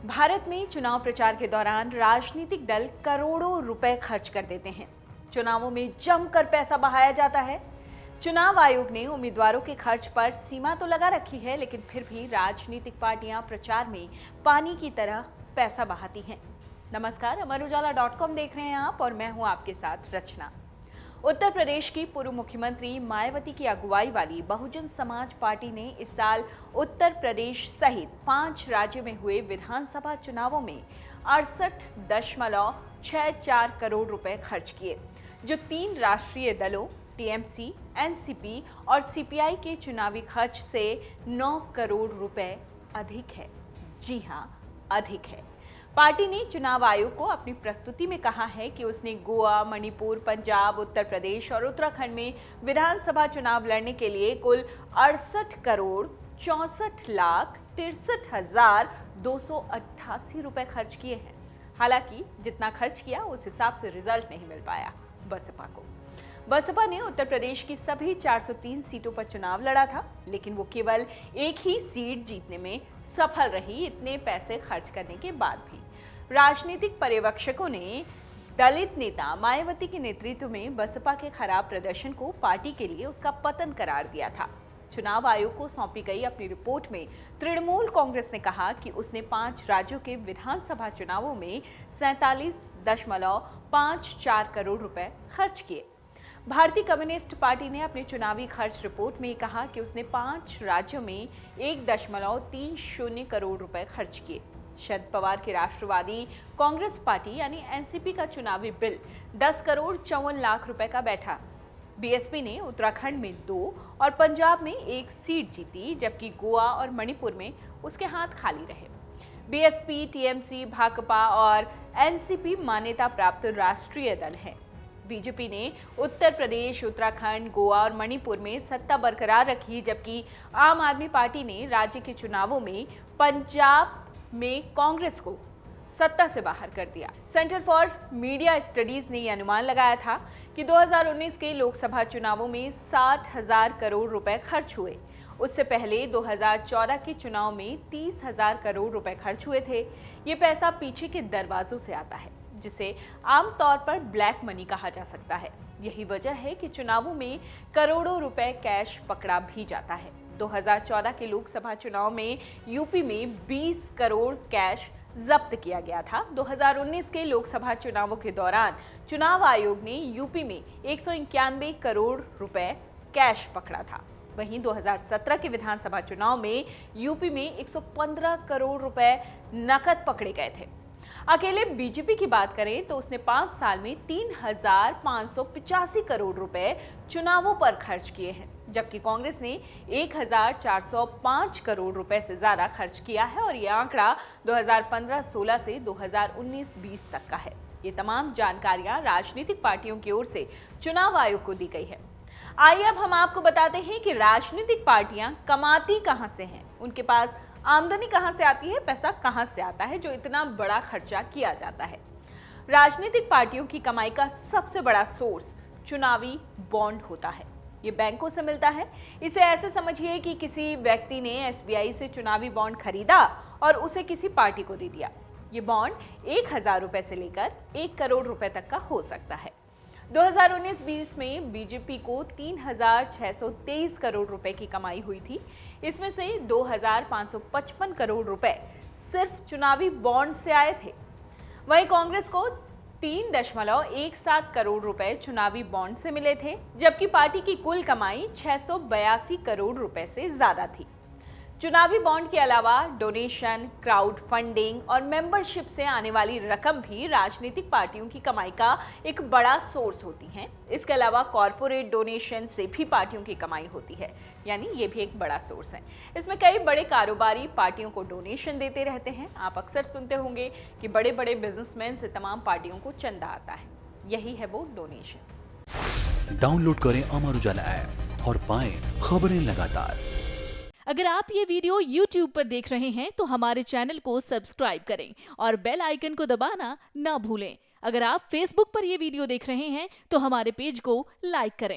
भारत में चुनाव प्रचार के दौरान राजनीतिक दल करोड़ों रुपए खर्च कर देते हैं। चुनावों में जमकर पैसा बहाया जाता है। चुनाव आयोग ने उम्मीदवारों के खर्च पर सीमा तो लगा रखी है, लेकिन फिर भी राजनीतिक पार्टियां प्रचार में पानी की तरह पैसा बहाती हैं। नमस्कार, अमरउजाला.com देख रहे हैं आप और मैं हूं आपके साथ रचना। उत्तर प्रदेश की पूर्व मुख्यमंत्री मायावती की अगुवाई वाली बहुजन समाज पार्टी ने इस साल उत्तर प्रदेश सहित 5 राज्यों में हुए विधानसभा चुनावों में 68.64 करोड़ रुपए खर्च किए, जो 3 राष्ट्रीय दलों टीएमसी, एनसीपी और सीपीआई के चुनावी खर्च से 9 करोड़ रुपए अधिक है। जी हां, अधिक है। पार्टी ने चुनाव आयोग को अपनी प्रस्तुति में कहा है कि उसने गोवा, मणिपुर, पंजाब, उत्तर प्रदेश और उत्तराखंड में विधानसभा चुनाव लड़ने के लिए कुल 68,64,63,288 रुपए खर्च किए हैं। हालांकि जितना खर्च किया उस हिसाब से रिजल्ट नहीं मिल पाया बसपा को। बसपा ने उत्तर प्रदेश की सभी 403 सीटों पर चुनाव लड़ा था, लेकिन वो केवल एक ही सीट जीतने में सफल रही, इतने पैसे खर्च करने के बाद भी। राजनीतिक पर्यवेक्षकों ने दलित नेता मायावती के नेतृत्व में बसपा के खराब प्रदर्शन को पार्टी के लिए उसका पतन करार दिया था। चुनाव आयोग को सौंपी गई अपनी रिपोर्ट में तृणमूल कांग्रेस ने कहा कि उसने 5 राज्यों के विधानसभा चुनावों में 47.54 करोड़ रुपए खर्च किए। भारतीय कम्युनिस्ट पार्टी ने अपनी चुनावी खर्च रिपोर्ट में कहा कि उसने 5 राज्यों में 1.30 करोड़ रुपए खर्च किए। शरद पवार की राष्ट्रवादी कांग्रेस पार्टी यानी एनसीपी का चुनावी बिल 10 करोड़ 54 लाख रुपए का बैठा। बीएसपी ने उत्तराखंड में 2 और पंजाब में 1 सीट जीती, जबकि गोवा और मणिपुर में उसके हाथ खाली रहे। बीएसपी, टीएमसी, भाकपा और एनसीपी मान्यता प्राप्त राष्ट्रीय दल हैं। बीजेपी ने उत्तर प्रदेश, उत्तराखंड, गोवा और मणिपुर में सत्ता बरकरार रखी, जबकि आम आदमी पार्टी ने राज्य के चुनावों में पंजाब में कांग्रेस को सत्ता से बाहर कर दिया। सेंटर फॉर मीडिया स्टडीज ने यह अनुमान लगाया था कि 2019 के लोकसभा चुनावों में 60,000 करोड़ रुपए खर्च हुए। उससे पहले 2014 के चुनाव में 30,000 करोड़ रुपए खर्च हुए थे। ये पैसा पीछे के दरवाजों से आता है, जिसे आमतौर पर ब्लैक मनी कहा जा सकता है। यही वजह है कि चुनावों में करोड़ों रुपए कैश पकड़ा भी जाता है। 2014 के लोकसभा चुनाव में यूपी में 20 करोड़ कैश जब्त किया गया था। 2019 के लोकसभा चुनावों के दौरान चुनाव आयोग ने यूपी में 191 करोड़ रुपए कैश पकड़ा था। वहीं 2017 के विधानसभा चुनाव में यूपी में 115 करोड़ रुपए नकद पकड़े गए थे। अकेले बीजेपी की बात करें तो उसने 5 साल में 3,585 करोड़ रुपए चुनावों पर खर्च किए हैं, जबकि कांग्रेस ने 1,405 करोड़ रुपए से ज्यादा खर्च किया है और यह आंकड़ा 2015-16 से 2019-20 तक का है। ये तमाम जानकारियां राजनीतिक पार्टियों की ओर से चुनाव आयोग को दी गई है। आइए अब हम आपको बताते हैं कि राजनीतिक पार्टियां कमाती कहां से हैं, उनके पास आमदनी कहां से आती है, पैसा कहां से आता है जो इतना बड़ा खर्चा किया जाता है। राजनीतिक पार्टियों की कमाई का सबसे बड़ा सोर्स चुनावी बॉन्ड होता है। ये बैंकों से मिलता है। इसे ऐसे समझिए कि किसी व्यक्ति ने एसबीआई से चुनावी बॉन्ड खरीदा और उसे किसी पार्टी को दे दिया। ये बॉन्ड 1,000 रुपए से लेकर 1 करोड़ रुपए तक का हो सकता है। 2019-20 में बीजेपी को 3,623 करोड़ रुपए की कमाई हुई थी। इसमें से 2,555 करोड़ रुपए सिर्फ चुनावी बॉन्ड से आए थे। वहीं कांग्रेस को 3.17 करोड़ रुपए चुनावी बॉन्ड से मिले थे, जबकि पार्टी की कुल कमाई 682 करोड़ रुपए से ज्यादा थी। चुनावी बॉन्ड के अलावा डोनेशन, क्राउड फंडिंग और मेंबरशिप से आने वाली रकम भी राजनीतिक पार्टियों की कमाई का एक बड़ा सोर्स होती हैं। इसके अलावा कॉरपोरेट डोनेशन से भी पार्टियों की कमाई होती है, यानी ये भी एक बड़ा सोर्स है। इसमें कई बड़े कारोबारी पार्टियों को डोनेशन देते रहते हैं। आप अक्सर सुनते होंगे कि बड़े बड़े बिजनेसमैन से तमाम पार्टियों को चंदा आता है, यही है वो डोनेशन। डाउनलोड करें अमर उजाला ऐप और पाएं खबरें लगातार। अगर आप ये वीडियो YouTube पर देख रहे हैं तो हमारे चैनल को सब्सक्राइब करें और बेल आइकन को दबाना ना भूलें। अगर आप Facebook पर ये वीडियो देख रहे हैं तो हमारे पेज को लाइक करें।